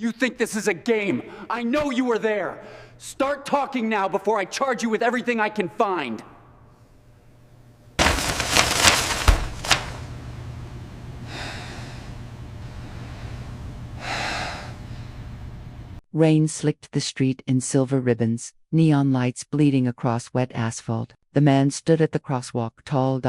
You think this is a game? I know you were there. Start talking now before I charge you with everything I can find. Rain slicked the street in silver ribbons, neon lights bleeding across wet asphalt. The man stood at the crosswalk, tall,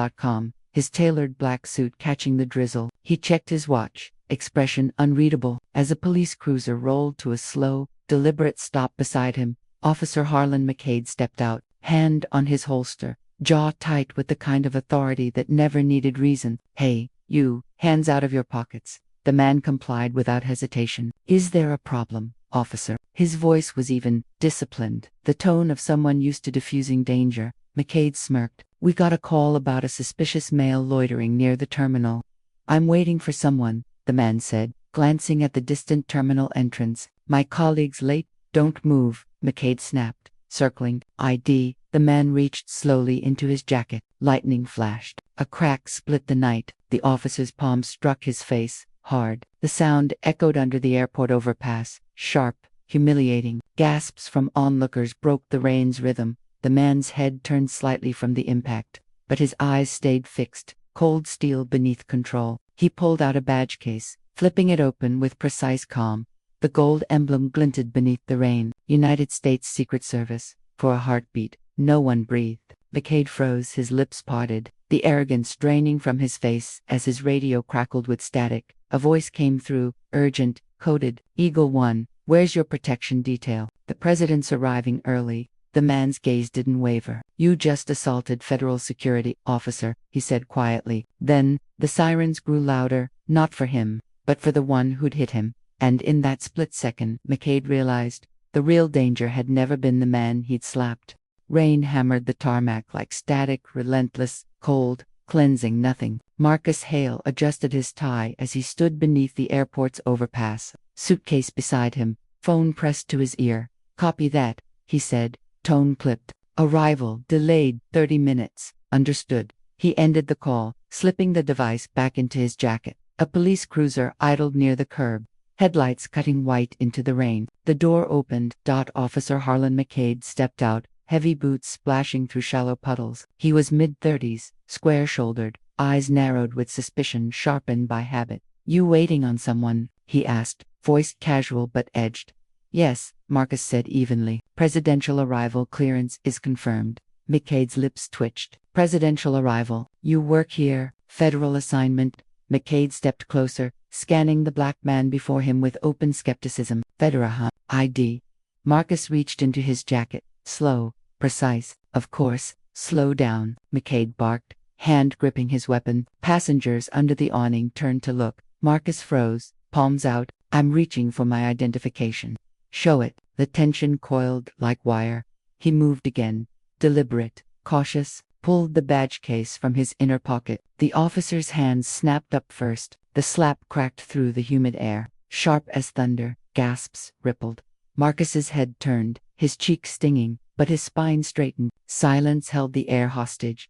his tailored black suit catching the drizzle. He checked his watch, expression unreadable, as a police cruiser rolled to a slow, deliberate stop beside him. Officer Harlan McCade stepped out, hand on his holster, jaw tight with the kind of authority that never needed reason. "Hey, you, hands out of your pockets." The man complied without hesitation. "Is there a problem, officer?" His voice was even, disciplined, the tone of someone used to diffusing danger. McCade smirked. "We got a call about a suspicious male loitering near the terminal." "I'm waiting for someone," the man said, glancing at the distant terminal entrance. "My colleague's late." "Don't move," McCade snapped, circling. "ID." The man reached slowly into his jacket. Lightning flashed. A crack split the night. The officer's palm struck his face, hard. The sound echoed under the airport overpass, sharp, humiliating. Gasps from onlookers broke the rain's rhythm. The man's head turned slightly from the impact, but his eyes stayed fixed, cold steel beneath control. He pulled out a badge case, flipping it open with precise calm. The gold emblem glinted beneath the rain. United States Secret Service. For a heartbeat, no one breathed. McCade froze, his lips parted, the arrogance draining from his face as his radio crackled with static. A voice came through, urgent, coded. "Eagle 1, where's your protection detail?" "The president's arriving early." The man's gaze didn't waver. "You just assaulted federal security, officer," he said quietly. Then, the sirens grew louder, not for him, but for the one who'd hit him. And in that split second, McCade realized, the real danger had never been the man he'd slapped. Rain hammered the tarmac like static, relentless, cold, cleansing nothing. Marcus Hale adjusted his tie as he stood beneath the airport's overpass, suitcase beside him, phone pressed to his ear. "Copy that," he said, tone clipped. "Arrival delayed 30 minutes. Understood." He ended the call, slipping the device back into his jacket. A police cruiser idled near the curb, headlights cutting white into the rain. The door opened. Officer Harlan McCade stepped out, heavy boots splashing through shallow puddles. He was mid-30s, square-shouldered, eyes narrowed with suspicion sharpened by habit. "You waiting on someone?" he asked, voice casual but edged. "Yes," Marcus said evenly. "Presidential arrival clearance is confirmed." McCade's lips twitched. "Presidential arrival. You work here, federal assignment." McCade stepped closer, scanning the black man before him with open skepticism. "Fedra, huh? ID." Marcus reached into his jacket, slow, precise. "Of course, slow down," McCade barked, hand gripping his weapon. Passengers under the awning turned to look. Marcus froze, palms out. "I'm reaching for my identification." "Show it." The tension coiled like wire. He moved again, deliberate, cautious, pulled the badge case from his inner pocket. The officer's hands snapped up first. The slap cracked through the humid air, sharp as thunder. Gasps rippled. Marcus's head turned, his cheek stinging, but his spine straightened. Silence held the air hostage.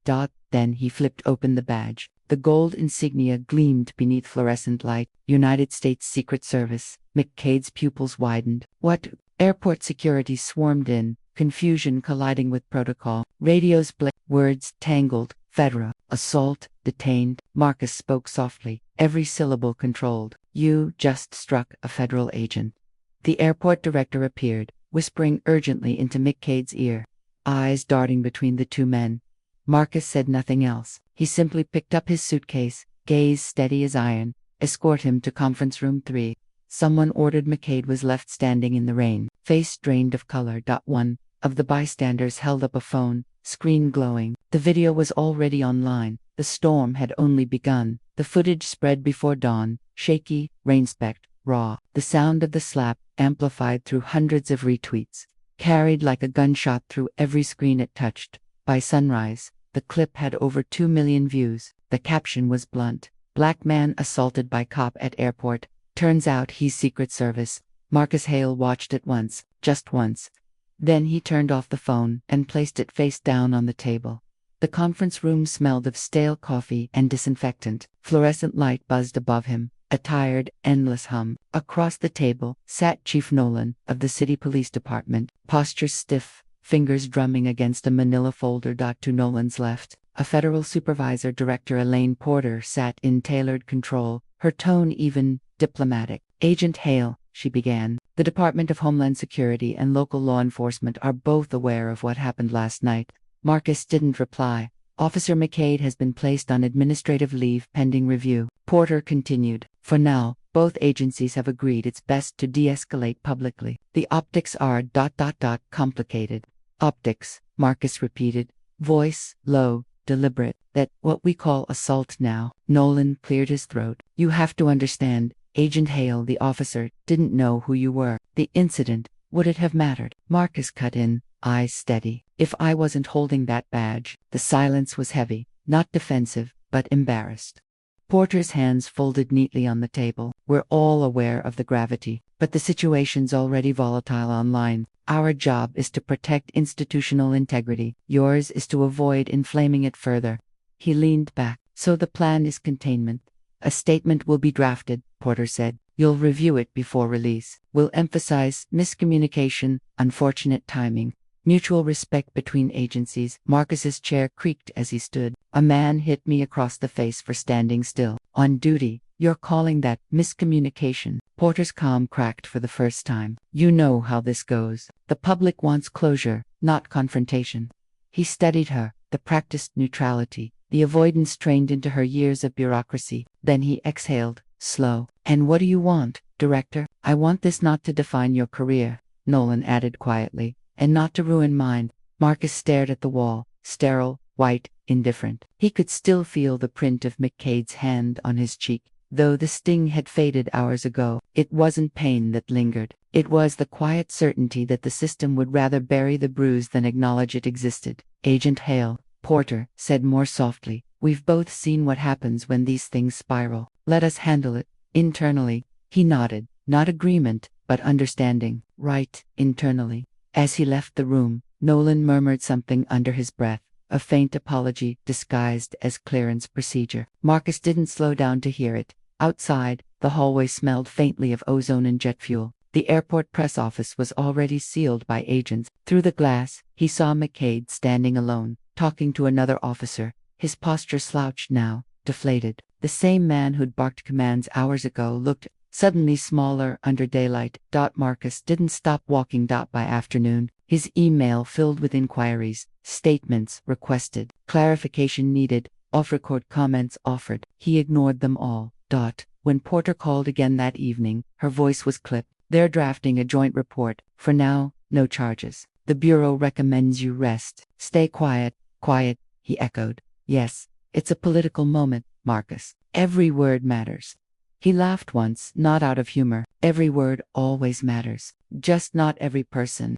Then he flipped open the badge. The gold insignia gleamed beneath fluorescent light. United States Secret Service. McCade's pupils widened. "What?" Airport security swarmed in, confusion colliding with protocol. Radios blinked, words tangled. "Fedra, assault, detained." Marcus spoke softly, every syllable controlled. "You just struck a federal agent." The airport director appeared, whispering urgently into McCade's ear, eyes darting between the two men. Marcus said nothing else. He simply picked up his suitcase, gaze steady as iron. "Escort him to conference room 3. Someone ordered. McCade was left standing in the rain, face drained of color. One of the bystanders held up a phone, screen glowing. The video was already online. The storm had only begun. The footage spread before dawn, shaky, rain-specked, raw. The sound of the slap, amplified through hundreds of retweets, carried like a gunshot through every screen it touched. By sunrise, the clip had over 2 million views. The caption was blunt. "Black man assaulted by cop at airport. Turns out he's Secret Service." Marcus Hale watched it once, just once. Then he turned off the phone and placed it face down on the table. The conference room smelled of stale coffee and disinfectant. Fluorescent light buzzed above him, a tired, endless hum. Across the table sat Chief Nolan of the City Police Department, posture stiff, fingers drumming against a manila folder. To Nolan's left, a Federal Supervisor Director Elaine Porter sat in tailored control, her tone even, diplomatic. Agent Hale, she began, the Department of Homeland Security and local law enforcement are both aware of what happened last night. Marcus didn't reply. Officer McCade has been placed on administrative leave pending review. Porter continued. For now, both agencies have agreed it's best to de-escalate publicly. The optics are ... complicated. Optics, Marcus repeated, voice low, deliberate. That what we call assault now. Nolan cleared his throat. You have to understand, Agent Hale, the officer, didn't know who you were. The incident, would it have mattered? Marcus cut in, eyes steady. If I wasn't holding that badge. The silence was heavy, not defensive, but embarrassed. Porter's hands folded neatly on the table. We're all aware of the gravity, but the situation's already volatile online. Our job is to protect institutional integrity. Yours is to avoid inflaming it further. He leaned back. So the plan is containment. A statement will be drafted, Porter said. You'll review it before release. We'll emphasize miscommunication, unfortunate timing, mutual respect between agencies. Marcus's chair creaked as he stood. A man hit me across the face for standing still. On duty, you're calling that miscommunication? Porter's calm cracked for the first time. You know how this goes. The public wants closure, not confrontation. He studied her, the practiced neutrality, the avoidance trained into her years of bureaucracy. Then he exhaled, slow. And what do you want, Director? I want this not to define your career, Nolan added quietly, and not to ruin mine. Marcus stared at the wall, sterile, white, indifferent. He could still feel the print of McCade's hand on his cheek, though the sting had faded hours ago. It wasn't pain that lingered. It was the quiet certainty that the system would rather bury the bruise than acknowledge it existed. Agent Hale, Porter said more softly, we've both seen what happens when these things spiral. Let us handle it internally. He nodded, not agreement, but understanding. Right, internally. As he left the room, Nolan murmured something under his breath, a faint apology disguised as clearance procedure. Marcus didn't slow down to hear it. Outside, the hallway smelled faintly of ozone and jet fuel. The airport press office was already sealed by agents. Through the glass, he saw McCade standing alone, talking to another officer, his posture slouched now, deflated. The same man who'd barked commands hours ago looked suddenly smaller under daylight. Marcus didn't stop walking. By afternoon, his email filled with inquiries, statements requested, clarification needed, off-record comments offered. He ignored them all. When Porter called again that evening, her voice was clipped. They're drafting a joint report. For now, no charges. The Bureau recommends you rest. Stay quiet. Quiet, he echoed. Yes, it's a political moment, Marcus. Every word matters. He laughed once, not out of humor. Every word always matters. Just not every person.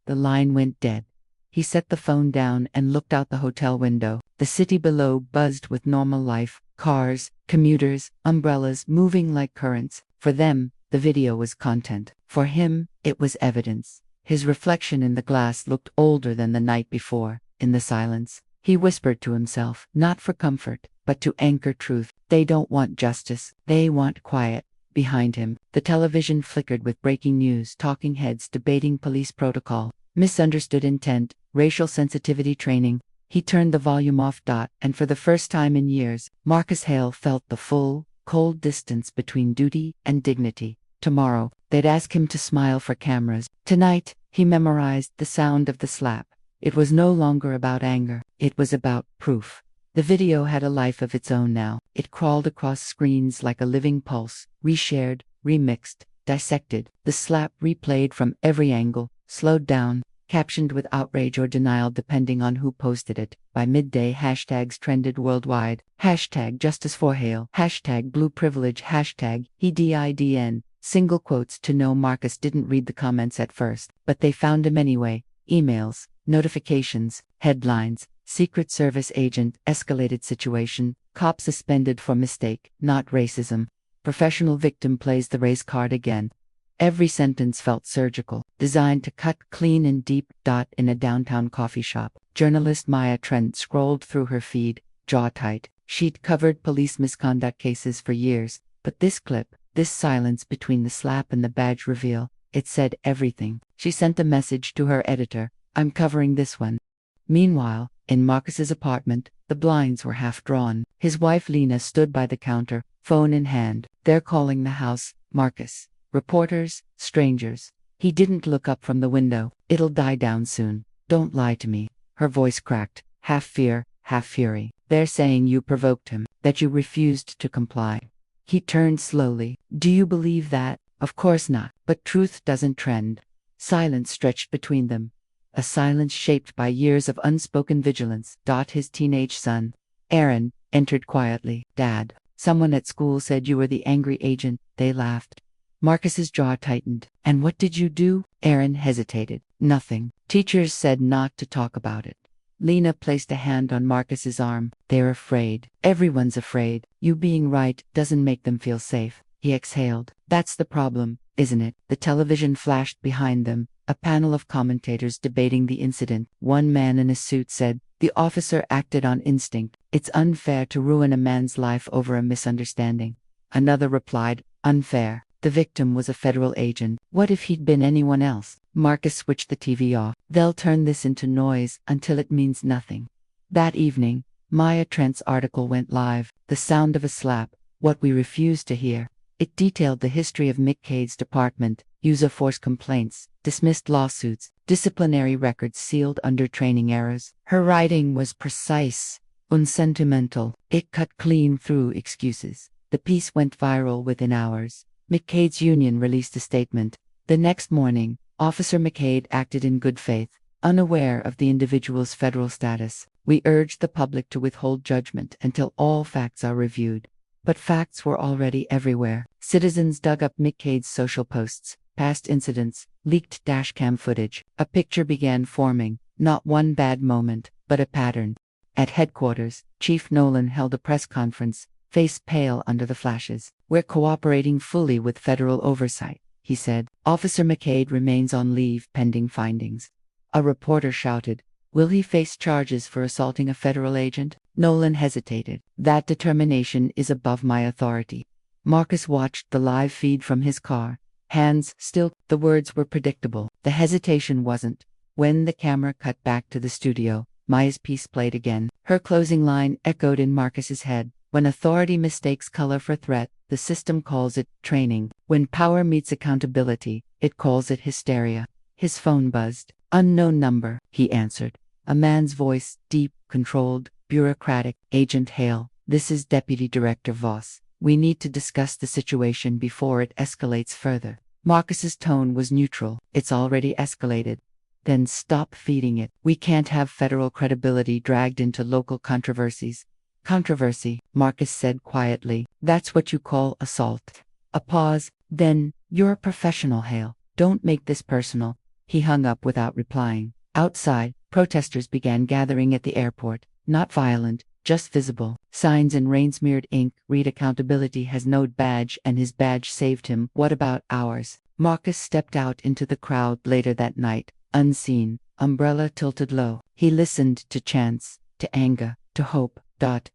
The line went dead. He set the phone down and looked out the hotel window. The city below buzzed with normal life. Cars, commuters, umbrellas moving like currents. For them, the video was content. For him, it was evidence. His reflection in the glass looked older than the night before. In the silence, he whispered to himself, not for comfort, but to anchor truth. They don't want justice. They want quiet. Behind him, the television flickered with breaking news, talking heads debating police protocol, misunderstood intent, racial sensitivity training. He turned the volume off. And for the first time in years, Marcus Hale felt the full, cold distance between duty and dignity. Tomorrow, they'd ask him to smile for cameras. Tonight, he memorized the sound of the slap. It was no longer about anger. It was about proof. The video had a life of its own now. It crawled across screens like a living pulse, reshared, remixed, dissected. The slap replayed from every angle, slowed down, captioned with outrage or denial depending on who posted it. By midday, hashtags trended worldwide. Hashtag justice for Hale. Hashtag blue privilege. Hashtag HEDIDN. Single quotes to know Marcus didn't read the comments at first, but they found him anyway. Emails, notifications, headlines, Secret Service agent, escalated situation, cop suspended for mistake, not racism. Professional victim plays the race card again. Every sentence felt surgical, designed to cut clean and deep. In a downtown coffee shop, journalist Maya Trent scrolled through her feed, jaw tight. She'd covered police misconduct cases for years, But this clip, this silence between the slap and the badge reveal, it said everything. She sent a message to her editor, "I'm covering this one." Meanwhile, in Marcus's apartment, the blinds were half drawn. His wife Lena stood by the counter, phone in hand. "They're calling the house, Marcus. Reporters, strangers." He didn't look up from the window. "It'll die down soon. Don't lie to me." Her voice cracked, half fear, half fury. "They're saying you provoked him, that you refused to comply." He turned slowly. "Do you believe that?" "Of course not, but truth doesn't trend." Silence stretched between them. A silence shaped by years of unspoken vigilance. His teenage son, Aaron, entered quietly. "Dad, someone at school said you were the angry agent." They laughed. Marcus's jaw tightened. "And what did you do?" Aaron hesitated. "Nothing. Teachers said not to talk about it." Lena placed a hand on Marcus's arm. "They're afraid. Everyone's afraid. You being right doesn't make them feel safe." He exhaled. "That's the problem, isn't it?" The television flashed behind them. A panel of commentators debating the incident. One man in a suit said, "The officer acted on instinct. It's unfair to ruin a man's life over a misunderstanding." Another replied, "Unfair. The victim was a federal agent. What if he'd been anyone else?" Marcus switched the TV off. "They'll turn this into noise until it means nothing." That evening, Maya Trent's article went live. "The Sound of a Slap, What We Refuse to Hear." It detailed the history of Mick Cade's department, use of force complaints, dismissed lawsuits, disciplinary records sealed under training errors. Her writing was precise, unsentimental. It cut clean through excuses. The piece went viral within hours. McCade's union released a statement. The next morning, Officer McCade acted in good faith, unaware of the individual's federal status. "We urge the public to withhold judgment until all facts are reviewed." But facts were already everywhere. Citizens dug up McCade's social posts, past incidents, leaked dashcam footage. A picture began forming, not one bad moment, but a pattern. At headquarters, Chief Nolan held a press conference, face pale under the flashes. "We're cooperating fully with federal oversight," he said. "Officer McCade remains on leave pending findings." A reporter shouted, "Will he face charges for assaulting a federal agent?" Nolan hesitated. "That determination is above my authority." Marcus watched the live feed from his car. Hands still. The words were predictable. The hesitation wasn't. When the camera cut back to the studio, Maya's piece played again. Her closing line echoed in Marcus's head. "When authority mistakes color for threat, the system calls it training. When power meets accountability, it calls it hysteria." His phone buzzed. "Unknown number," he answered. A man's voice, deep, controlled, bureaucratic. "Agent Hale, this is Deputy Director Voss. We need to discuss the situation before it escalates further." Marcus's tone was neutral. "It's already escalated." "Then stop feeding it. We can't have federal credibility dragged into local controversies." "Controversy," Marcus said quietly. "That's what you call assault." A pause. "Then, you're a professional, Hale. Don't make this personal." He hung up without replying. Outside, protesters began gathering at the airport. Not violent, just visible. Signs in rain-smeared ink read "Accountability has no badge and his badge saved him. What about ours?" Marcus stepped out into the crowd later that night, unseen, umbrella tilted low. He listened to chants, to anger, to hope.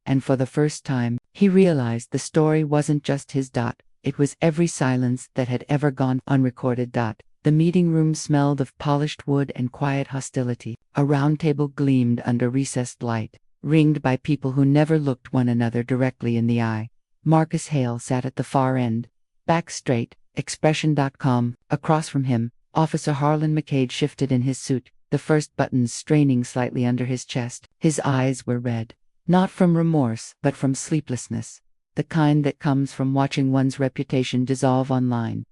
And for the first time, he realized the story wasn't just his. It was every silence that had ever gone unrecorded. The meeting room smelled of polished wood and quiet hostility. A round table gleamed under recessed light, ringed by people who never looked one another directly in the eye. Marcus Hale sat at the far end, back straight, expression.com. Across from him, Officer Harlan McCade shifted in his suit, the first buttons straining slightly under his chest. His eyes were red. Not from remorse, but from sleeplessness. The kind that comes from watching one's reputation dissolve online.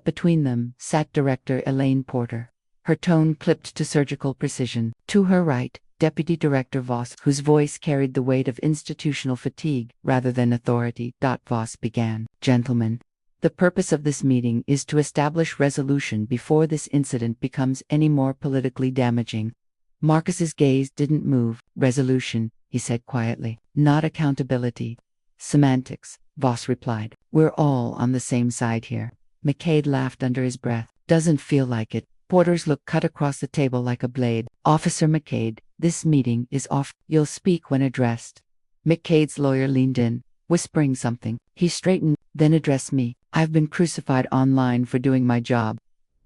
Between them sat Director Elaine Porter. Her tone clipped to surgical precision. To her right, Deputy Director Voss, whose voice carried the weight of institutional fatigue rather than authority. Voss began. "Gentlemen, the purpose of this meeting is to establish resolution before this incident becomes any more politically damaging." Marcus's gaze didn't move. "Resolution," he said quietly, "not accountability." "Semantics," Voss replied. "We're all on the same side here." McCade laughed under his breath. "Doesn't feel like it." Porter's look cut across the table like a blade. "Officer McCade, this meeting is off. You'll speak when addressed." McCade's lawyer leaned in. whispering something. He straightened, then addressed me. I've been crucified online for doing my job.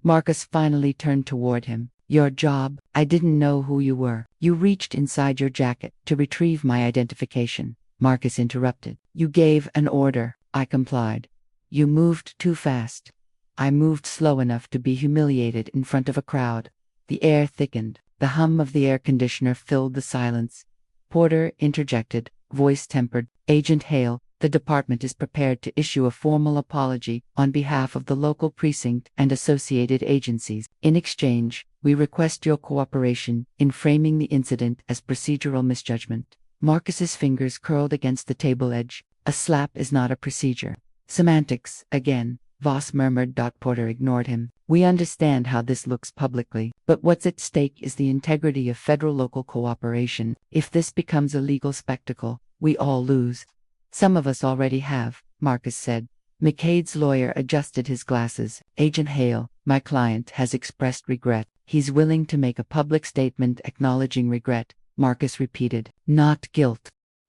Marcus finally turned toward him. Your job? I didn't know who you were. You reached inside your jacket to retrieve my identification. Marcus interrupted. You gave an order. I complied. You moved too fast. I moved slow enough to be humiliated in front of a crowd. The air thickened. The hum of the air conditioner filled the silence. Porter interjected, voice tempered. Agent Hale, the department is prepared to issue a formal apology on behalf of the local precinct and associated agencies. In exchange, we request your cooperation in framing the incident as procedural misjudgment. Marcus's fingers curled against the table edge. A slap is not a procedure. Semantics, again, Voss murmured. Porter ignored him. We understand how this looks publicly, but what's at stake is the integrity of federal-local cooperation. If this becomes a legal spectacle, we all lose. Some of us already have, Marcus said. McCade's lawyer adjusted his glasses. Agent Hale, my client, has expressed regret. He's willing to make a public statement acknowledging regret, Marcus repeated. Not guilt.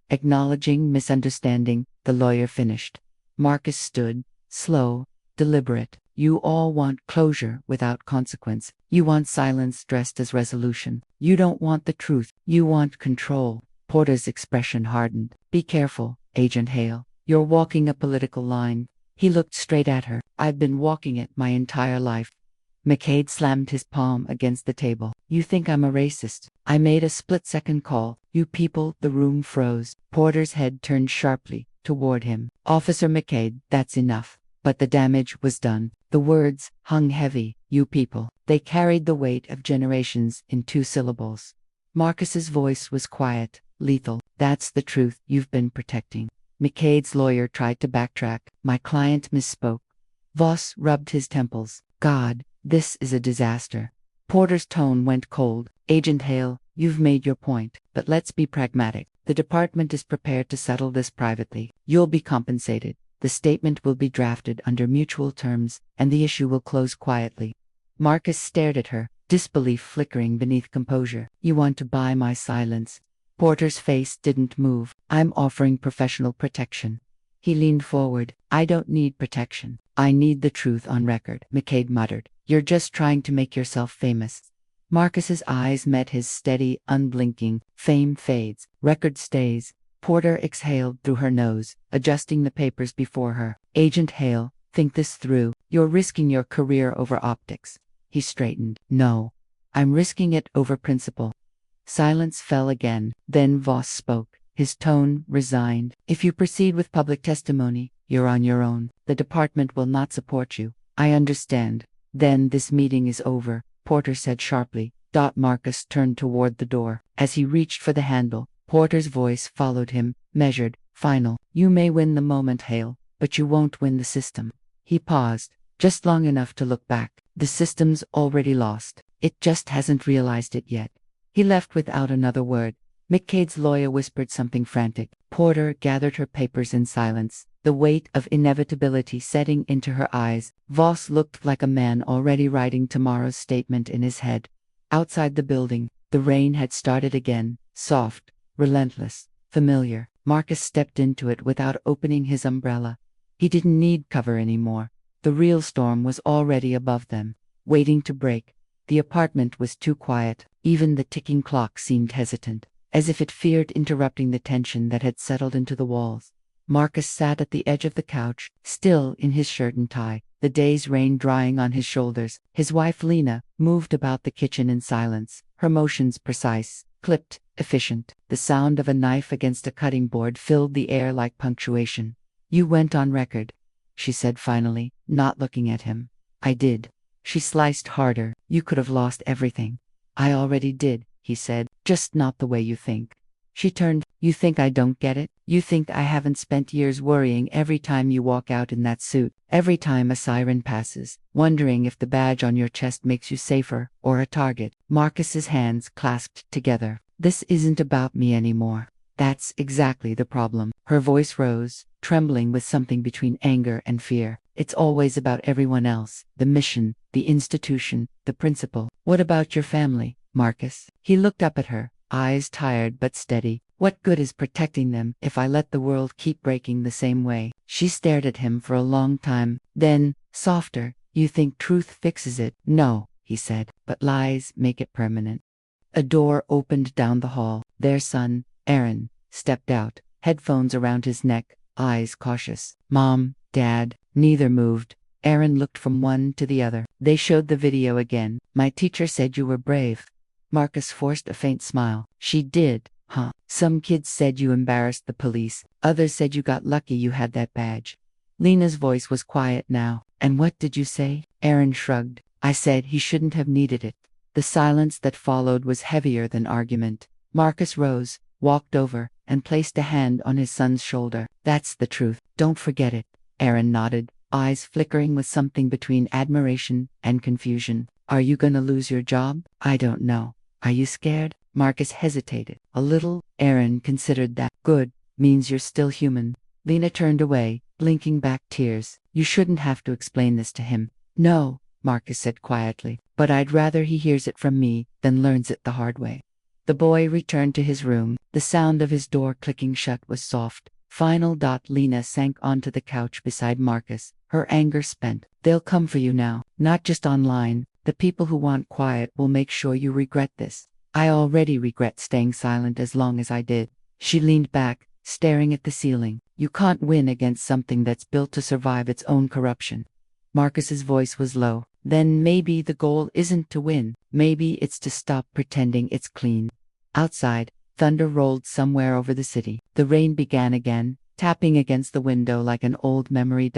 Acknowledging misunderstanding, the lawyer finished. Marcus stood, slow, deliberate. You all want closure without consequence. You want silence dressed as resolution. You don't want the truth. You want control. Porter's expression hardened. Be careful, Agent Hale. You're walking a political line. He looked straight at her. I've been walking it my entire life. McCade slammed his palm against the table. You think I'm a racist? I made a split-second call. You people, the room froze. Porter's head turned sharply toward him. Officer McCade, that's enough. But the damage was done. The words hung heavy. You people. They carried the weight of generations in 2 syllables. Marcus's voice was quiet, lethal. That's the truth you've been protecting. McCade's lawyer tried to backtrack. My client misspoke. Voss rubbed his temples. God, this is a disaster. Porter's tone went cold. Agent Hale, you've made your point, but let's be pragmatic. The department is prepared to settle this privately. You'll be compensated. The statement will be drafted under mutual terms, and the issue will close quietly. Marcus stared at her, disbelief flickering beneath composure. You want to buy my silence? Porter's face didn't move. I'm offering professional protection. He leaned forward. I don't need protection. I need the truth on record, McCade muttered. You're just trying to make yourself famous. Marcus's eyes met his steady, unblinking. Fame fades. Record stays. Porter exhaled through her nose, adjusting the papers before her. Agent Hale, think this through. You're risking your career over optics. He straightened. No. I'm risking it over principle. Silence fell again. Then Voss spoke, his tone resigned. If you proceed with public testimony, you're on your own. The department will not support you. I understand. Then this meeting is over, Porter said sharply. Marcus turned toward the door. As he reached for the handle, Porter's voice followed him, measured, final. You may win the moment, Hale, but you won't win the system. He paused, just long enough to look back. The system's already lost. It just hasn't realized it yet. He left without another word. McCade's lawyer whispered something frantic. Porter gathered her papers in silence, the weight of inevitability setting into her eyes. Voss looked like a man already writing tomorrow's statement in his head. Outside the building, the rain had started again, soft, relentless, familiar. Marcus stepped into it without opening his umbrella. He didn't need cover anymore. The real storm was already above them, waiting to break. The apartment was too quiet. Even the ticking clock seemed hesitant, as if it feared interrupting the tension that had settled into the walls. Marcus sat at the edge of the couch, still in his shirt and tie, the day's rain drying on his shoulders. His wife Lena moved about the kitchen in silence, her motions precise, clipped, efficient. The sound of a knife against a cutting board filled the air like punctuation. You went on record, she said finally, not looking at him. I did. She sliced harder. You could have lost everything. I already did, he said, just not the way you think. She turned. You think I don't get it? You think I haven't spent years worrying every time you walk out in that suit, every time a siren passes, wondering if the badge on your chest makes you safer or a target? Marcus's hands clasped together. This isn't about me anymore. That's exactly the problem. Her voice rose, trembling with something between anger and fear. It's always about everyone else, the mission, the institution, the principle. What about your family, Marcus? He looked up at her, eyes tired but steady. What good is protecting them if I let the world keep breaking the same way? She stared at him for a long time. Then, softer, you think truth fixes it? No, he said, but lies make it permanent. A door opened down the hall. Their son, Aaron, stepped out, headphones around his neck, eyes cautious. Mom, Dad, neither moved. Aaron looked from one to the other. They showed the video again. My teacher said you were brave. Marcus forced a faint smile. She did, huh? Some kids said you embarrassed the police. Others said you got lucky you had that badge. Lena's voice was quiet now. And what did you say? Aaron shrugged. I said he shouldn't have needed it. The silence that followed was heavier than argument. Marcus rose, walked over, and placed a hand on his son's shoulder. That's the truth. Don't forget it. Aaron nodded, eyes flickering with something between admiration and confusion. Are you gonna lose your job? I don't know. Are you scared? Marcus hesitated. A little. Aaron considered that. Good. Means you're still human. Lena turned away, blinking back tears. You shouldn't have to explain this to him. No, Marcus said quietly, but I'd rather he hears it from me than learns it the hard way. The boy returned to his room. The sound of his door clicking shut was soft. Final. Lena sank onto the couch beside Marcus, her anger spent. They'll come for you now, not just online. The people who want quiet will make sure you regret this. I already regret staying silent as long as I did. She leaned back, staring at the ceiling. You can't win against something that's built to survive its own corruption. Marcus's voice was low. Then maybe the goal isn't to win. Maybe it's to stop pretending it's clean. Outside, thunder rolled somewhere over the city. The rain began again, tapping against the window like an old memory.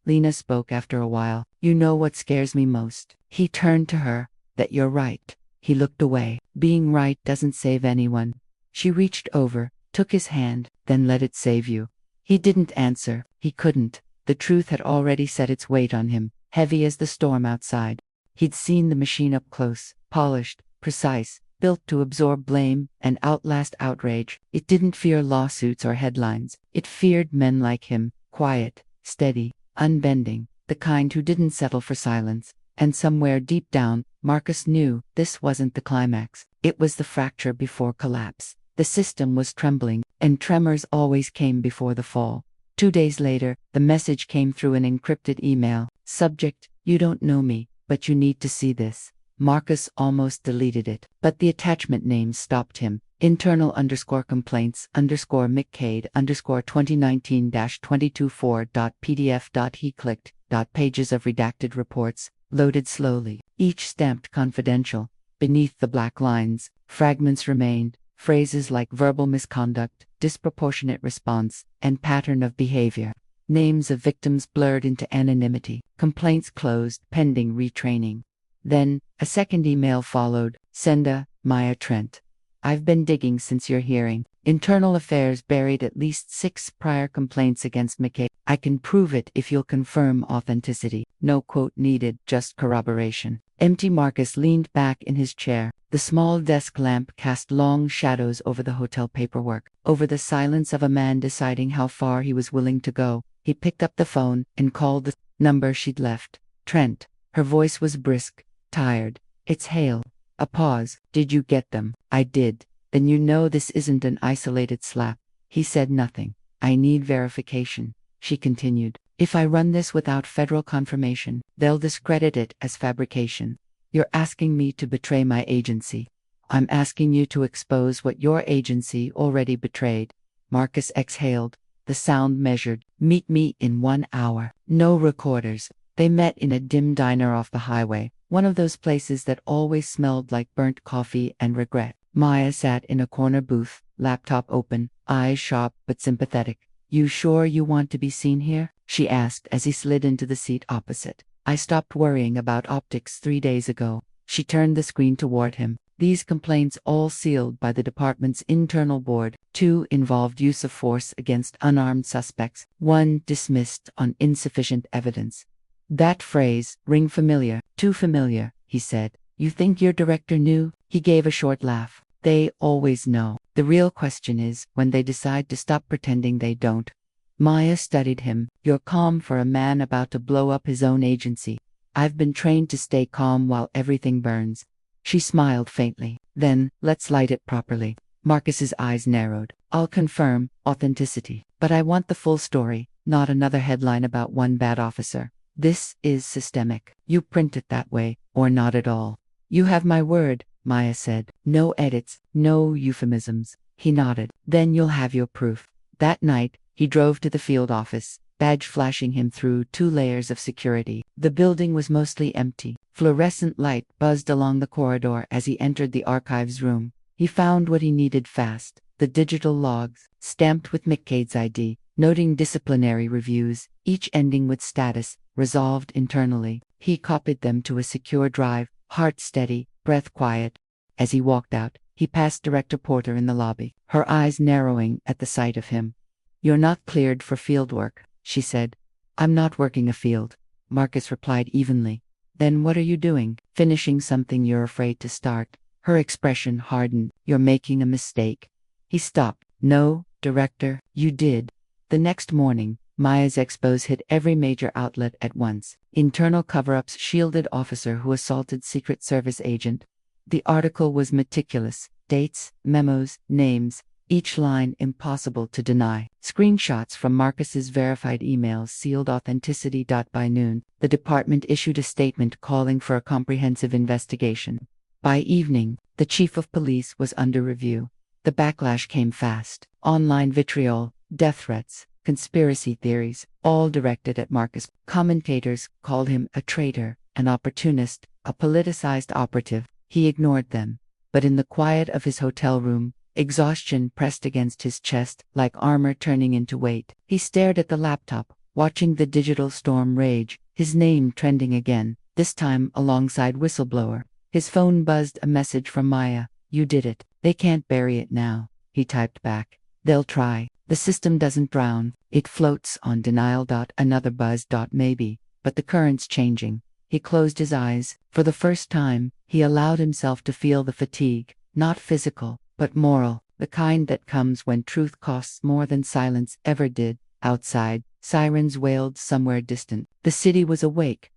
Lena spoke after a while. You know what scares me most? He turned to her. That you're right. He looked away. Being right doesn't save anyone. She reached over, took his hand, then let it save you. He didn't answer. He couldn't. The truth had already set its weight on him, heavy as the storm outside. He'd seen the machine up close, polished, precise, built to absorb blame and outlast outrage. It didn't fear lawsuits or headlines. It feared men like him, quiet, steady, unbending, the kind who didn't settle for silence. And somewhere deep down, Marcus knew this wasn't the climax. It was the fracture before collapse. The system was trembling, and tremors always came before the fall. 2 days later, the message came through an encrypted email. Subject, you don't know me, but you need to see this. Marcus almost deleted it, but the attachment name stopped him. Internal_complaints_McCade_2019-224.pdf. He clicked. Pages of redacted reports, loaded slowly, each stamped confidential. Beneath the black lines, fragments remained, phrases like verbal misconduct, disproportionate response, and pattern of behavior. Names of victims blurred into anonymity, complaints closed, pending retraining. Then, a second email followed. Senda, Maya Trent. I've been digging since your hearing. Internal Affairs buried at least 6 prior complaints against McKay. I can prove it if you'll confirm authenticity. No quote needed, just corroboration. Empty. Marcus leaned back in his chair. The small desk lamp cast long shadows over the hotel paperwork, over the silence of a man deciding how far he was willing to go. He picked up the phone and called the number she'd left. Trent. Her voice was brisk, tired. It's Hale. A pause. Did you get them? I did. Then you know this isn't an isolated slap. He said nothing. I need verification, she continued. If I run this without federal confirmation, they'll discredit it as fabrication. You're asking me to betray my agency. I'm asking you to expose what your agency already betrayed. Marcus exhaled, the sound measured. Meet me in 1 hour. No recorders. They met in a dim diner off the highway, one of those places that always smelled like burnt coffee and regret. Maya sat in a corner booth, laptop open, eyes sharp but sympathetic. You sure you want to be seen here? She asked as he slid into the seat opposite. I stopped worrying about optics 3 days ago. She turned the screen toward him. These complaints, all sealed by the department's internal board. 2 involved use of force against unarmed suspects. 1 dismissed on insufficient evidence. That phrase, ring familiar. Too familiar, he said. You think your director knew? He gave a short laugh. They always know. The real question is when they decide to stop pretending they don't. Maya studied him. You're calm for a man about to blow up his own agency. I've been trained to stay calm while everything burns. She smiled faintly. Then, let's light it properly. Marcus's eyes narrowed. I'll confirm authenticity, but I want the full story, not another headline about one bad officer. This is systemic. You print it that way, or not at all. You have my word, Maya said. No edits, no euphemisms. He nodded. Then you'll have your proof. That night, he drove to the field office, badge flashing him through 2 layers of security. The building was mostly empty. Fluorescent light buzzed along the corridor as he entered the archives room. He found what he needed fast: the digital logs, stamped with McCade's ID, noting disciplinary reviews, each ending with status, resolved internally. He copied them to a secure drive, heart steady, breath quiet. As he walked out, he passed Director Porter in the lobby, her eyes narrowing at the sight of him. You're not cleared for field work, she said. I'm not working a field, Marcus replied evenly. Then what are you doing? Finishing something you're afraid to start. Her expression hardened. You're making a mistake. He stopped. No, Director, you did. The next morning, Maya's expos hit every major outlet at once. Internal cover-ups shielded officer who assaulted Secret Service agent. The article was meticulous. Dates, memos, names, each line impossible to deny. Screenshots from Marcus's verified emails sealed authenticity. By noon, the department issued a statement calling for a comprehensive investigation. By evening, the chief of police was under review. The backlash came fast. Online vitriol, death threats, conspiracy theories, all directed at Marcus. Commentators called him a traitor, an opportunist, a politicized operative. He ignored them. But in the quiet of his hotel room, exhaustion pressed against his chest like armor turning into weight. He stared at the laptop, watching the digital storm rage, his name trending again, this time alongside whistleblower. His phone buzzed a message from Maya. You did it. They can't bury it now, he typed back. They'll try. The system doesn't drown. It floats on denial. Another buzz. Maybe, but the current's changing. He closed his eyes. For the first time, he allowed himself to feel the fatigue, not physical, but moral, the kind that comes when truth costs more than silence ever did. Outside, sirens wailed somewhere distant. The city was awake.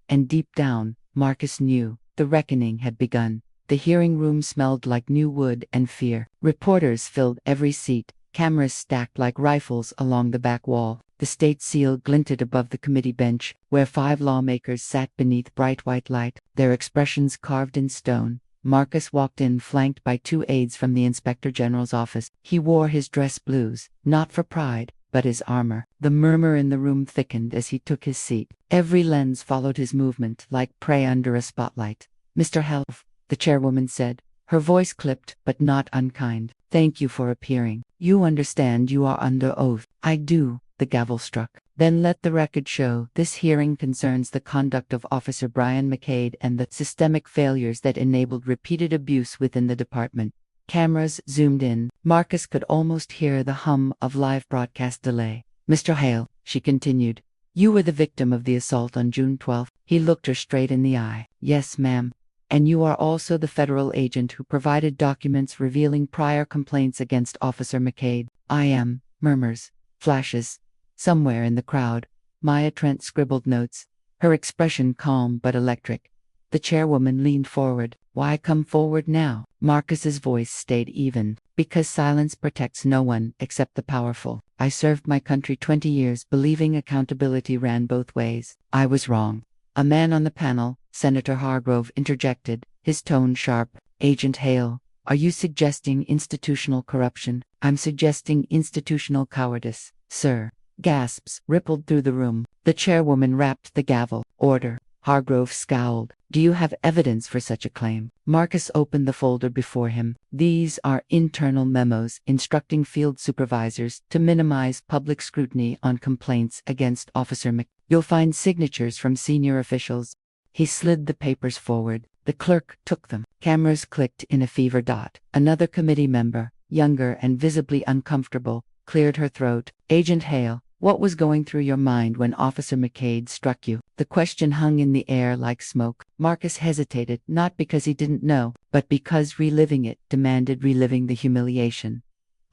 And deep down, Marcus knew. The reckoning had begun. The hearing room smelled like new wood and fear. Reporters filled every seat, cameras stacked like rifles along the back wall. The state seal glinted above the committee bench, where 5 lawmakers sat beneath bright white light, their expressions carved in stone. Marcus walked in flanked by 2 aides from the Inspector General's office. He wore his dress blues, not for pride, but his armor. The murmur in the room thickened as he took his seat. Every lens followed his movement like prey under a spotlight. Mr. Helf, the chairwoman said, her voice clipped but not unkind. Thank you for appearing. You understand you are under oath. I do, the gavel struck. Then let the record show this hearing concerns the conduct of Officer Brian McCade and the systemic failures that enabled repeated abuse within the department. Cameras zoomed in. Marcus could almost hear the hum of live broadcast delay. Mr. Hale, she continued, you were the victim of the assault on June 12th. He looked her straight in the eye. Yes, ma'am. And you are also the federal agent who provided documents revealing prior complaints against Officer McCade. I am. Murmurs. Flashes. Somewhere in the crowd, Maya Trent scribbled notes, her expression calm but electric. The chairwoman leaned forward. Why come forward now? Marcus's voice stayed even. Because silence protects no one except the powerful. I served my country 20 years believing accountability ran both ways. I was wrong. A man on the panel, Senator Hargrove, interjected, his tone sharp. Agent Hale, are you suggesting institutional corruption? I'm suggesting institutional cowardice, sir. Gasps rippled through the room. The chairwoman rapped the gavel. Order. Hargrove scowled. Do you have evidence for such a claim? Marcus opened the folder before him. These are internal memos instructing field supervisors to minimize public scrutiny on complaints against Officer Mc. You'll find signatures from senior officials. He slid the papers forward. The clerk took them. Cameras clicked in a fever dot. Another committee member, younger and visibly uncomfortable, cleared her throat. Agent Hale, what was going through your mind when Officer McCade struck you? The question hung in the air like smoke. Marcus hesitated, not because he didn't know, but because reliving it demanded reliving the humiliation.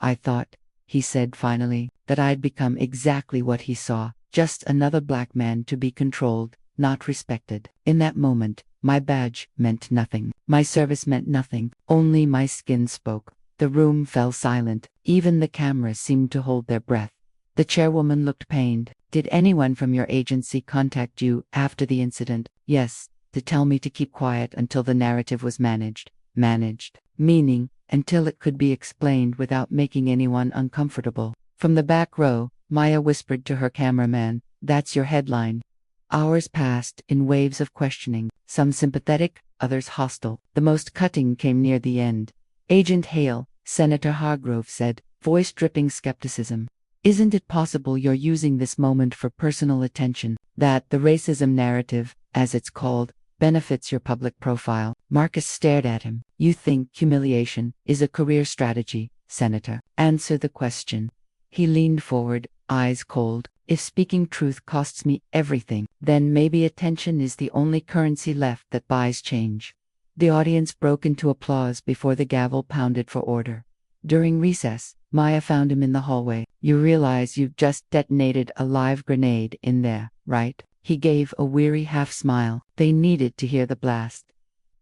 I thought, he said finally, that I'd become exactly what he saw, just another black man to be controlled, not respected. In that moment, My badge meant nothing. My service meant nothing. Only my skin spoke. The room fell silent. Even the cameras seemed to hold their breath. The chairwoman looked pained. Did anyone from your agency contact you after the incident? Yes, to tell me to keep quiet until the narrative was managed. Managed. Meaning, until it could be explained without making anyone uncomfortable. From the back row, Maya whispered to her cameraman, "That's your headline." Hours passed in waves of questioning, some sympathetic, others hostile. The most cutting came near the end. Agent Hale, Senator Hargrove said, voice dripping skepticism. "Isn't it possible you're using this moment for personal attention, that the racism narrative, as it's called, benefits your public profile?" Marcus stared at him. "You think humiliation is a career strategy, Senator? Answer the question." He leaned forward, eyes cold. "If speaking truth costs me everything, then maybe attention is the only currency left that buys change." The audience broke into applause before the gavel pounded for order. During recess, Maya found him in the hallway. "You realize you've just detonated a live grenade in there, right?" He gave a weary half-smile. They needed to hear the blast.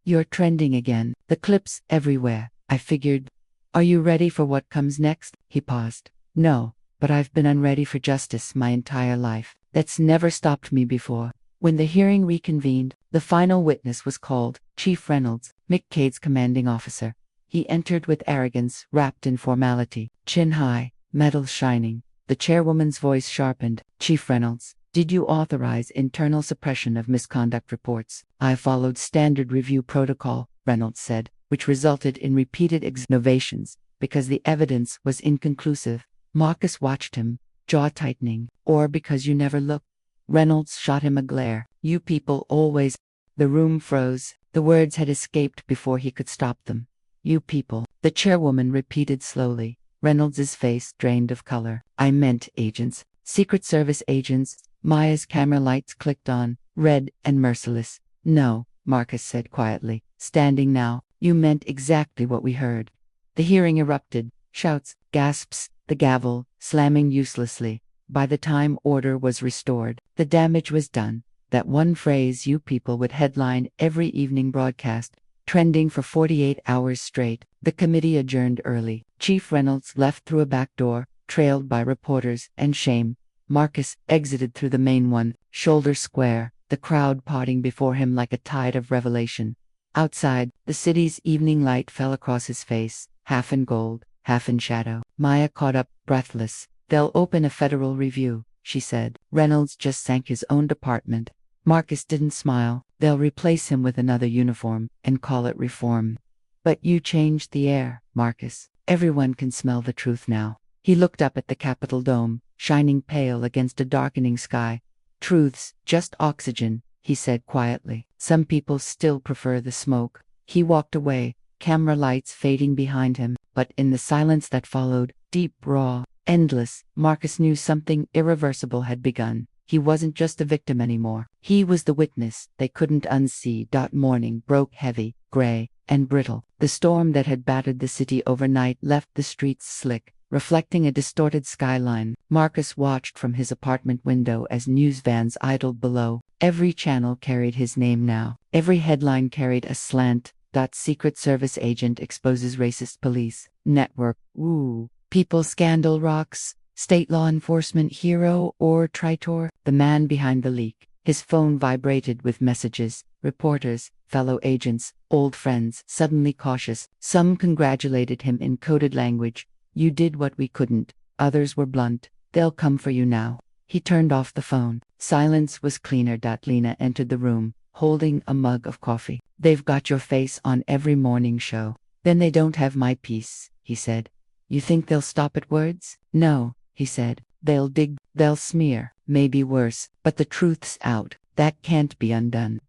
"You're trending again. The clips everywhere. I figured. Are you ready for what comes next?" He paused. "No, but I've been unready for justice my entire life. That's never stopped me before." When the hearing reconvened, the final witness was called, Chief Reynolds, McCade's commanding officer. He entered with arrogance, wrapped in formality, chin high, medals shining. The chairwoman's voice sharpened. "Chief Reynolds, did you authorize internal suppression of misconduct reports?" "I followed standard review protocol," Reynolds said, "which resulted in repeated innovations because the evidence was inconclusive." Marcus watched him, jaw tightening. "Or because you never looked?" Reynolds shot him a glare. "You people always—" The room froze. The words had escaped before he could stop them. "You people," the chairwoman repeated slowly. Reynolds's face drained of color. "I meant agents. Secret Service agents." Maya's camera lights clicked on, red and merciless. "No," Marcus said quietly, standing now. "You meant exactly what we heard." The hearing erupted. Shouts, gasps, the gavel, slamming uselessly. By the time order was restored, the damage was done. That one phrase "you people" would headline every evening broadcast, trending for 48 hours straight. The committee adjourned early. Chief Reynolds left through a back door, trailed by reporters and shame. Marcus exited through the main one, shoulders square, the crowd parting before him like a tide of revelation. Outside, the city's evening light fell across his face, half in gold, half in shadow. Maya caught up, breathless. "They'll open a federal review," she said. "Reynolds just sank his own department." Marcus didn't smile. "They'll replace him with another uniform and call it reform." "But you changed the air, Marcus. Everyone can smell the truth now." He looked up at the Capitol dome, shining pale against a darkening sky. "Truth's just oxygen," he said quietly. "Some people still prefer the smoke." He walked away, camera lights fading behind him, but in the silence that followed, deep, raw, endless, Marcus knew something irreversible had begun. He wasn't just a victim anymore. He was the witness they couldn't unsee. Morning broke heavy, gray, and brittle. The storm that had battered the city overnight left the streets slick, reflecting a distorted skyline. Marcus watched from his apartment window as news vans idled below. Every channel carried his name now. Every headline carried a slant. Secret Service agent exposes racist police network. Ooh. People scandal rocks. State law enforcement hero or traitor. The man behind the leak. His phone vibrated with messages. Reporters, fellow agents, old friends, suddenly cautious. Some congratulated him in coded language. "You did what we couldn't." Others were blunt. "They'll come for you now." He turned off the phone. Silence was cleaner. Lena entered the room, holding a mug of coffee. "They've got your face on every morning show." "Then they don't have my piece," he said. "You think they'll stop at words?" "No," he said. "They'll dig, they'll smear, maybe worse, but the truth's out. That can't be undone."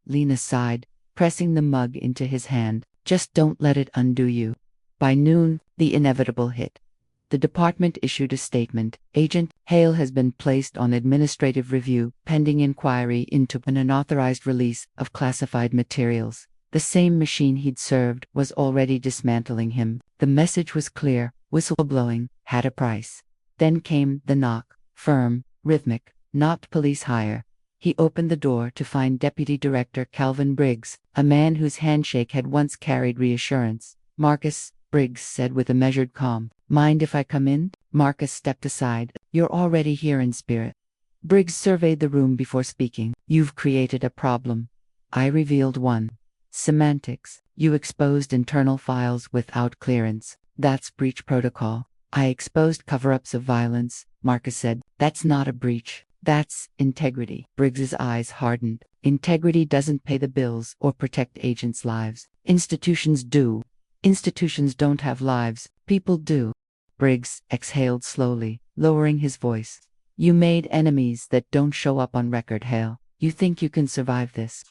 Lena sighed, pressing the mug into his hand. "Just don't let it undo you." By noon, the inevitable hit. The department issued a statement. "Agent Hale has been placed on administrative review, pending inquiry into an unauthorized release of classified materials." The same machine he'd served was already dismantling him. The message was clear. Whistleblowing had a price. Then came the knock. Firm, rhythmic, not police hire. He opened the door to find Deputy Director Calvin Briggs, a man whose handshake had once carried reassurance. "Marcus," Briggs said with a measured calm. "Mind if I come in?" Marcus stepped aside. "You're already here in spirit." Briggs surveyed the room before speaking. "You've created a problem." "I revealed one." "Semantics. You exposed internal files without clearance. That's breach protocol." "I exposed cover-ups of violence," Marcus said. "That's not a breach. That's integrity." Briggs's eyes hardened. "Integrity doesn't pay the bills or protect agents' lives. Institutions do. Institutions don't have lives. People do." Briggs exhaled slowly, lowering his voice. "You made enemies that don't show up on record, Hale. You think you can survive this?"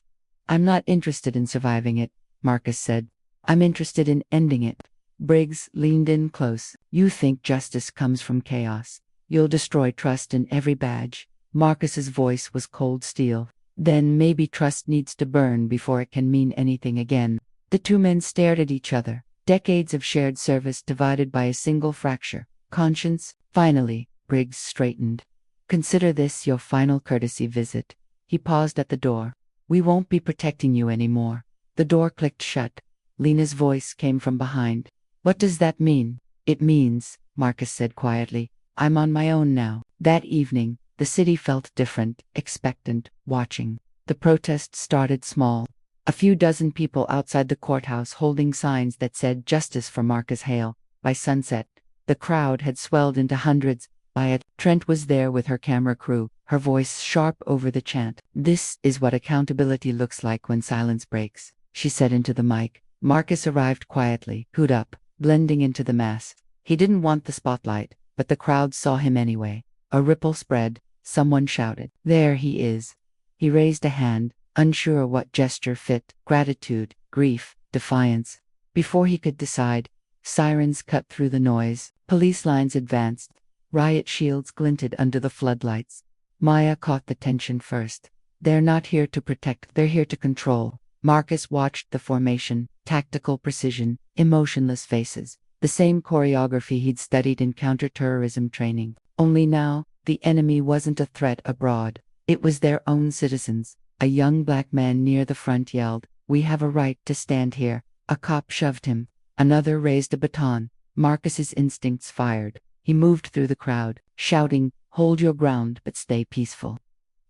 "I'm not interested in surviving it," Marcus said. "I'm interested in ending it." Briggs leaned in close. "You think justice comes from chaos. You'll destroy trust in every badge." Marcus's voice was cold steel. "Then maybe trust needs to burn before it can mean anything again." The two men stared at each other. Decades of shared service divided by a single fracture. Conscience. Finally, Briggs straightened. "Consider this your final courtesy visit." He paused at the door. "We won't be protecting you anymore." The door clicked shut. Lena's voice came from behind. "What does that mean?" "It means," Marcus said quietly, "I'm on my own now." That evening, the city felt different, expectant, watching. The protest started small. A few dozen people outside the courthouse holding signs that said "Justice for Marcus Hale." By sunset, the crowd had swelled into hundreds. By it, Trent was there with her camera crew, her voice sharp over the chant. "This is what accountability looks like when silence breaks," she said into the mic. Marcus arrived quietly, hood up, blending into the mass. He didn't want the spotlight, but the crowd saw him anyway. A ripple spread. Someone shouted, "There he is." He raised a hand, unsure what gesture fit: gratitude, grief, defiance. Before he could decide, sirens cut through the noise. Police lines advanced. Riot shields glinted under the floodlights. Maya caught the tension first. "They're not here to protect, they're here to control." Marcus watched the formation, tactical precision, emotionless faces. The same choreography he'd studied in counterterrorism training. Only now, the enemy wasn't a threat abroad. It was their own citizens. A young black man near the front yelled, "We have a right to stand here." A cop shoved him. Another raised a baton. Marcus's instincts fired. He moved through the crowd, shouting, "Hold your ground, but stay peaceful."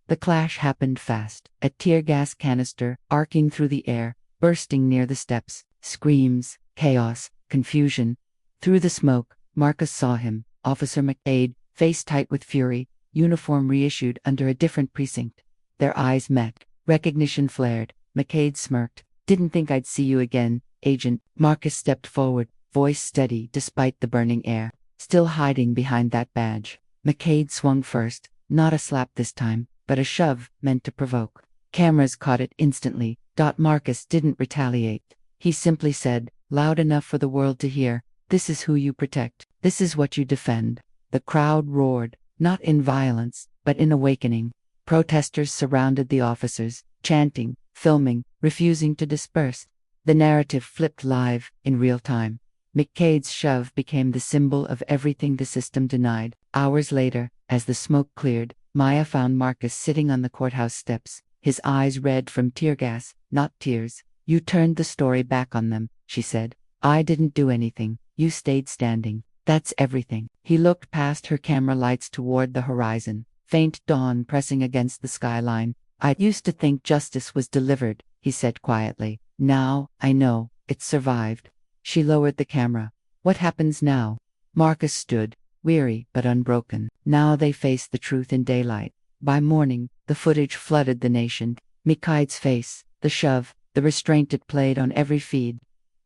The clash happened fast. A tear gas canister, arcing through the air, bursting near the steps. Screams, chaos, confusion. Through the smoke, Marcus saw him, Officer McCade, face tight with fury, uniform reissued under a different precinct. Their eyes met. Recognition flared. McCade smirked. "Didn't think I'd see you again, Agent." Marcus stepped forward, voice steady despite the burning air, still hiding behind that badge. McCade swung first, not a slap this time, but a shove meant to provoke. Cameras caught it instantly. Marcus didn't retaliate. He simply said, loud enough for the world to hear, "This is who you protect. This is what you defend." The crowd roared, not in violence, but in awakening. Protesters surrounded the officers, chanting, filming, refusing to disperse. The narrative flipped live, in real time. McCade's shove became the symbol of everything the system denied. Hours later, as the smoke cleared, Maya found Marcus sitting on the courthouse steps, his eyes red from tear gas, not tears. "You turned the story back on them," she said. "I didn't do anything. You stayed standing. That's everything." He looked past her camera lights toward the horizon, faint dawn pressing against the skyline. "I used to think justice was delivered," he said quietly. "Now, I know, it's survived." She lowered the camera. "What happens now?" Marcus stood, weary but unbroken. Now they faced the truth in daylight. By morning, the footage flooded the nation. McCade's face, the shove, the restraint it played on every feed.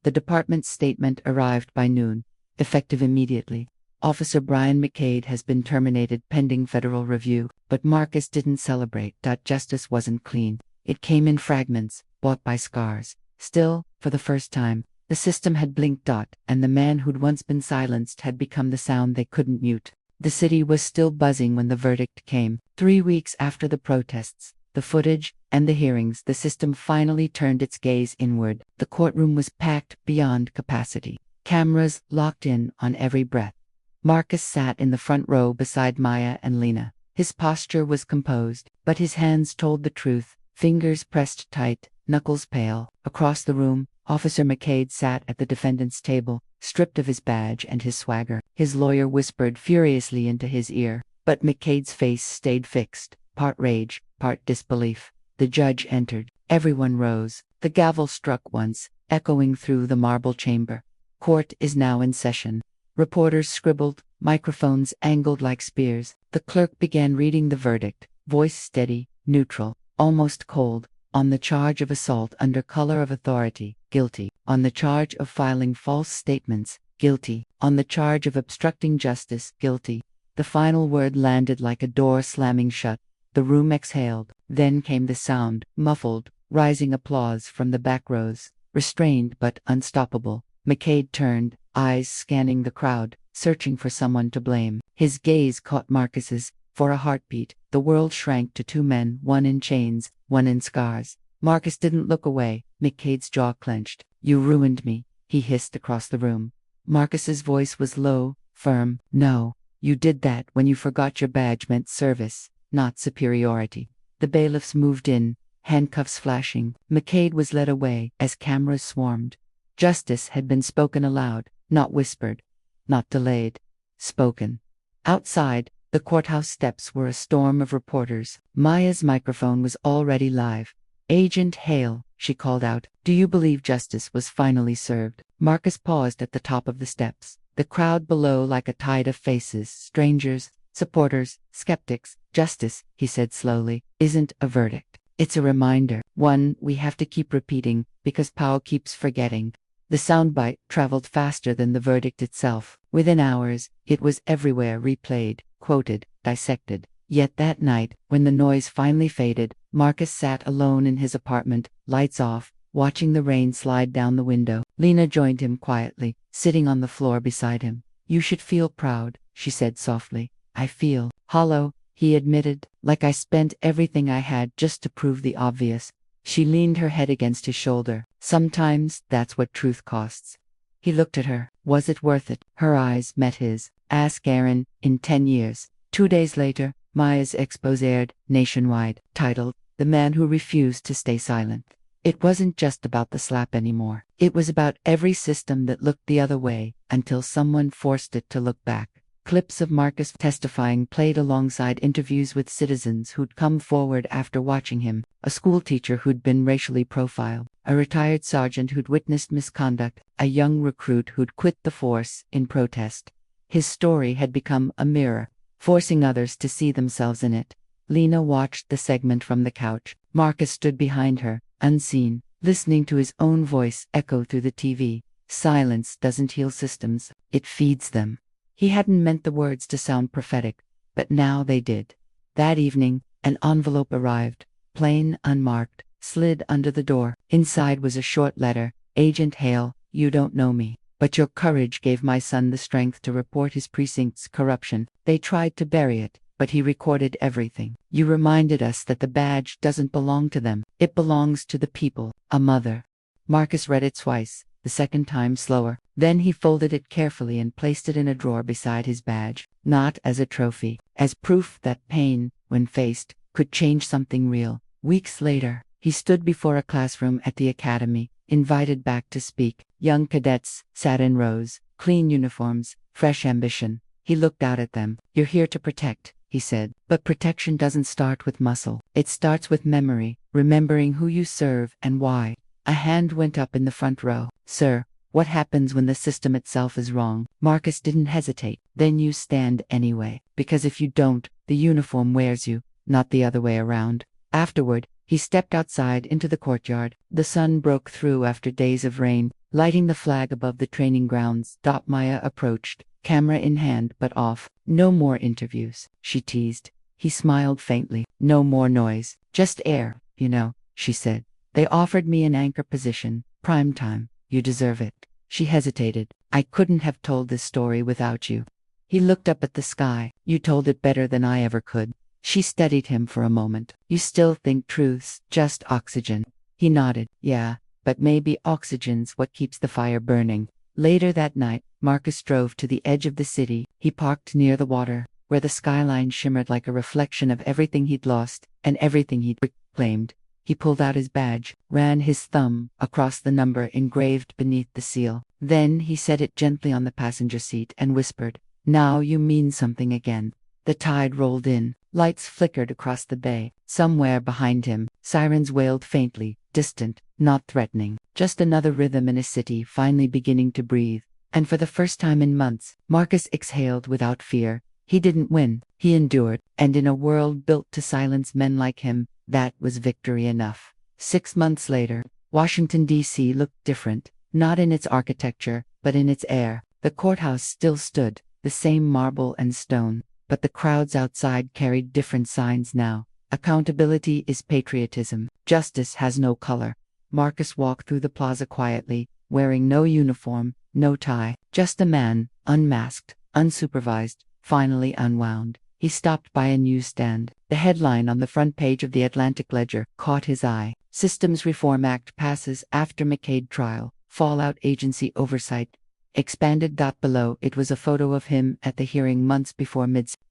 The department's statement arrived by noon, effective immediately. "Officer Brian McCade has been terminated pending federal review." But Marcus didn't celebrate. Justice wasn't clean. It came in fragments, bought by scars. Still, for the first time, the system had blinked. And the man who'd once been silenced had become the sound they couldn't mute. The city was still buzzing when the verdict came. 3 weeks after the protests, the footage, and the hearings, the system finally turned its gaze inward. The courtroom was packed beyond capacity. Cameras locked in on every breath. Marcus sat in the front row beside Maya and Lena. His posture was composed, but his hands told the truth, fingers pressed tight, knuckles pale. Across the room, Officer McCade sat at the defendant's table, stripped of his badge and his swagger. His lawyer whispered furiously into his ear, but McCade's face stayed fixed, part rage, part disbelief. The judge entered. Everyone rose. The gavel struck once, echoing through the marble chamber. Court is now in session. Reporters scribbled, microphones angled like spears. The clerk began reading the verdict, voice steady, neutral, almost cold. On the charge of assault under color of authority, guilty. On the charge of filing false statements, guilty. On the charge of obstructing justice, guilty. The final word landed like a door slamming shut. The room exhaled. Then came the sound, muffled, rising applause from the back rows. Restrained but unstoppable. McCade turned, eyes scanning the crowd, searching for someone to blame. His gaze caught Marcus's. For a heartbeat, the world shrank to two men, one in chains, one in scars. Marcus didn't look away. McCade's jaw clenched. "You ruined me," he hissed across the room. Marcus's voice was low, firm. "No, you did that when you forgot your badge meant service, not superiority." The bailiffs moved in, handcuffs flashing. McCade was led away as cameras swarmed. Justice had been spoken aloud, not whispered, not delayed. Spoken. Outside, the courthouse steps were a storm of reporters. Maya's microphone was already live. "Agent Hale," she called out, "do you believe justice was finally served?" Marcus paused at the top of the steps. The crowd below like a tide of faces, strangers, supporters, skeptics. "Justice," he said slowly, "isn't a verdict. It's a reminder, one we have to keep repeating, because power keeps forgetting." The soundbite traveled faster than the verdict itself. Within hours, it was everywhere replayed, quoted, dissected. Yet that night, when the noise finally faded, Marcus sat alone in his apartment, lights off, watching the rain slide down the window. Lena joined him quietly, sitting on the floor beside him. "You should feel proud," she said softly. "I feel hollow," he admitted, "like I spent everything I had just to prove the obvious." She leaned her head against his shoulder. "Sometimes that's what truth costs." He looked at her. Was it worth it? Her eyes met his. "Ask Aaron, in 10 years. 2 days later, Maya's expose aired, nationwide, titled, "The Man Who Refused to Stay Silent." It wasn't just about the slap anymore. It was about every system that looked the other way, until someone forced it to look back. Clips of Marcus testifying played alongside interviews with citizens who'd come forward after watching him, a schoolteacher who'd been racially profiled, a retired sergeant who'd witnessed misconduct, a young recruit who'd quit the force in protest. His story had become a mirror, forcing others to see themselves in it. Lena watched the segment from the couch. Marcus stood behind her, unseen, listening to his own voice echo through the TV. "Silence doesn't heal systems, it feeds them." He hadn't meant the words to sound prophetic, but now they did. That evening, an envelope arrived, plain, unmarked, slid under the door. Inside was a short letter. "Agent Hale, you don't know me, but your courage gave my son the strength to report his precinct's corruption. They tried to bury it, but he recorded everything. You reminded us that the badge doesn't belong to them. It belongs to the people, a mother." Marcus read it twice, the second time slower. Then he folded it carefully and placed it in a drawer beside his badge, not as a trophy, as proof that pain, when faced, could change something real. Weeks later, he stood before a classroom at the academy, invited back to speak. Young cadets sat in rows, clean uniforms, fresh ambition. He looked out at them. "You're here to protect," he said. "But protection doesn't start with muscle. It starts with memory, remembering who you serve and why." A hand went up in the front row. "Sir, what happens when the system itself is wrong?" Marcus didn't hesitate. "Then you stand anyway. Because if you don't, the uniform wears you, not the other way around." Afterward, he stepped outside into the courtyard. The sun broke through after days of rain, lighting the flag above the training grounds. Maya approached, camera in hand but off. "No more interviews," she teased. He smiled faintly. "No more noise. Just air, you know," she said. "They offered me an anchor position, prime time. You deserve it." She hesitated. "I couldn't have told this story without you." He looked up at the sky. "You told it better than I ever could." She studied him for a moment. "You still think truth's just oxygen?" He nodded. "Yeah, but maybe oxygen's what keeps the fire burning." Later that night, Marcus drove to the edge of the city. He parked near the water. where the skyline shimmered like a reflection of everything he'd lost and everything he'd reclaimed. He pulled out his badge, ran his thumb across the number engraved beneath the seal. Then he set it gently on the passenger seat and whispered, "Now you mean something again." The tide rolled in. Lights flickered across the bay. Somewhere behind him, sirens wailed faintly, distant, not threatening. Just another rhythm in a city finally beginning to breathe. And for the first time in months, Marcus exhaled without fear. He didn't win. He endured. And in a world built to silence men like him, that was victory enough. 6 months later, Washington, D.C. looked different, not in its architecture, but in its air. The courthouse still stood, the same marble and stone, but the crowds outside carried different signs now. Accountability is patriotism. Justice has no color. Marcus walked through the plaza quietly, wearing no uniform, no tie, just a man, unmasked, unsupervised, finally unwound. He stopped by a newsstand. The headline on the front page of the Atlantic Ledger caught his eye. Systems Reform Act passes after McCabe trial. Fallout Agency oversight. Expanded. Below it was a photo of him at the hearing months before.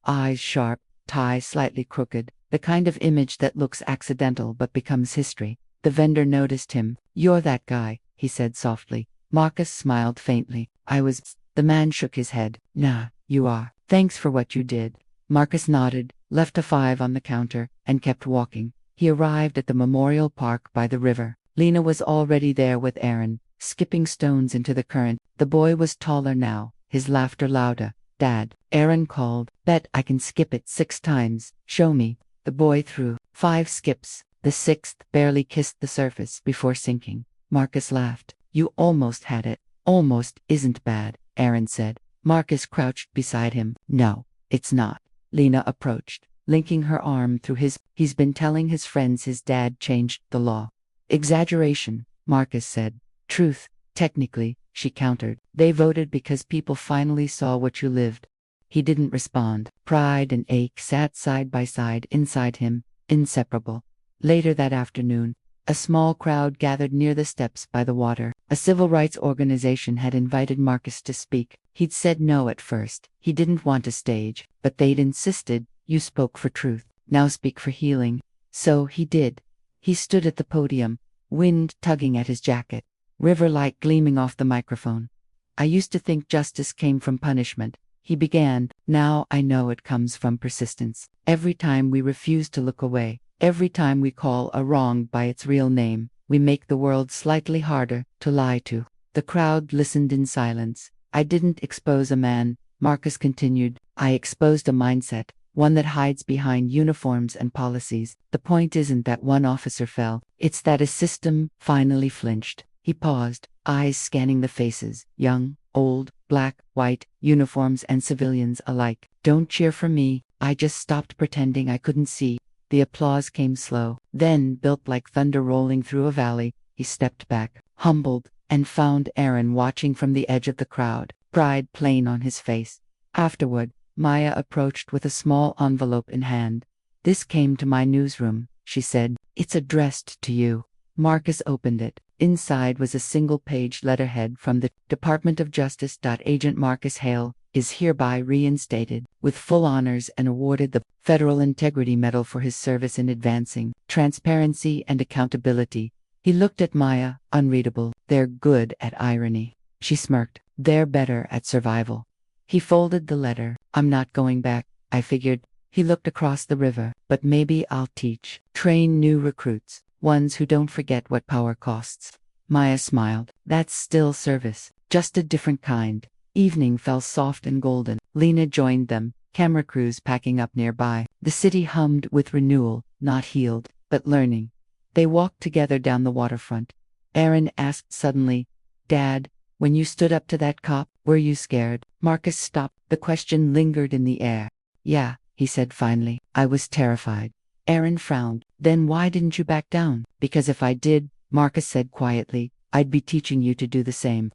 Eyes sharp, tie slightly crooked, the kind of image that looks accidental but becomes history. The vendor noticed him. "You're that guy," he said softly. Marcus smiled faintly. "I was." The man shook his head. "Nah, you are. Thanks for what you did." Marcus nodded, left a 5 on the counter, and kept walking. He arrived at the memorial park by the river. Lena was already there with Aaron, skipping stones into the current. The boy was taller now, his laughter louder. "Dad," Aaron called, "bet I can skip it 6 times. Show me." The boy threw 5 skips. The 6th barely kissed the surface before sinking. Marcus laughed. "You almost had it." "Almost isn't bad," Aaron said. Marcus crouched beside him. "No, it's not." Lena approached, linking her arm through his. "He's been telling his friends his dad changed the law." "Exaggeration," Marcus said. "Truth, technically," she countered. "They voted because people finally saw what you lived." He didn't respond. Pride and ache sat side by side inside him, inseparable. Later that afternoon, a small crowd gathered near the steps by the water. A civil rights organization had invited Marcus to speak. He'd said no at first. He didn't want a stage, but they'd insisted, "You spoke for truth. Now speak for healing." So he did. He stood at the podium, wind tugging at his jacket, river light gleaming off the microphone. "I used to think justice came from punishment," he began. "Now I know it comes from persistence. Every time we refuse to look away, every time we call a wrong by its real name, we make the world slightly harder to lie to." The crowd listened in silence. "I didn't expose a man," Marcus continued. "I exposed a mindset, one that hides behind uniforms and policies. The point isn't that one officer fell, it's that a system finally flinched." He paused, eyes scanning the faces, young, old, black, white, uniforms and civilians alike. "Don't cheer for me, I just stopped pretending I couldn't see." The applause came slow, then built like thunder rolling through a valley. He stepped back, humbled, and found Aaron watching from the edge of the crowd, pride plain on his face. Afterward, Maya approached with a small envelope in hand. "This came to my newsroom," she said. "It's addressed to you." Marcus opened it. Inside was a single-page letterhead from the Department of Justice. "Agent Marcus Hale is hereby reinstated with full honors and awarded the Federal Integrity Medal for his service in advancing transparency and accountability." He looked at Maya, unreadable. "They're good at irony." She smirked. "They're better at survival." He folded the letter. "I'm not going back, I figured." He looked across the river. "But maybe I'll teach. Train new recruits. Ones who don't forget what power costs." Maya smiled. "That's still service. Just a different kind." Evening fell soft and golden. Lena joined them, camera crews packing up nearby. The city hummed with renewal, not healed, but learning. They walked together down the waterfront. Aaron asked suddenly, "Dad, when you stood up to that cop, were you scared?" Marcus stopped. The question lingered in the air. "Yeah," he said finally. "I was terrified." Aaron frowned. "Then why didn't you back down?" "Because if I did," Marcus said quietly, "I'd be teaching you to do the same."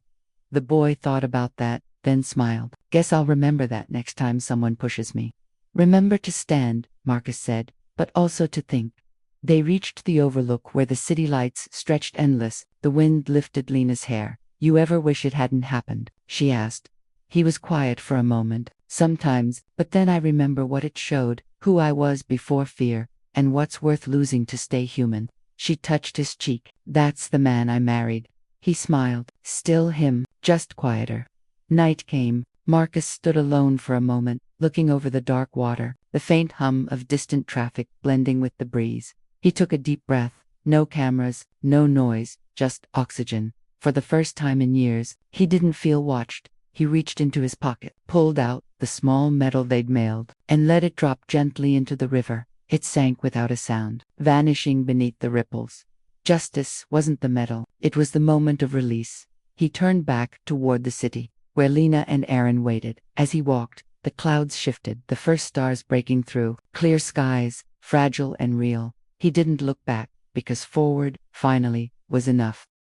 The boy thought about that, then smiled. "Guess I'll remember that next time someone pushes me." "Remember to stand," Marcus said, "but also to think." They reached the overlook where the city lights stretched endless. The wind lifted Lena's hair. "You ever wish it hadn't happened?" she asked. He was quiet for a moment. Sometimes, but then I remember what it showed, who I was before fear, and what's worth losing to stay human. She touched his cheek. That's the man I married. He smiled. Still him, just quieter. Night came. Marcus stood alone for a moment, looking over the dark water, the faint hum of distant traffic blending with the breeze. He took a deep breath. No cameras, no noise, just oxygen. For the first time in years, he didn't feel watched. He reached into his pocket, pulled out the small medal they'd mailed, and let it drop gently into the river. It sank without a sound, vanishing beneath the ripples. Justice wasn't the medal, it was the moment of release. He turned back toward the city, where Lena and Aaron waited. As he walked, the clouds shifted, the first stars breaking through, clear skies, fragile and real. He didn't look back, because forward, finally, was enough.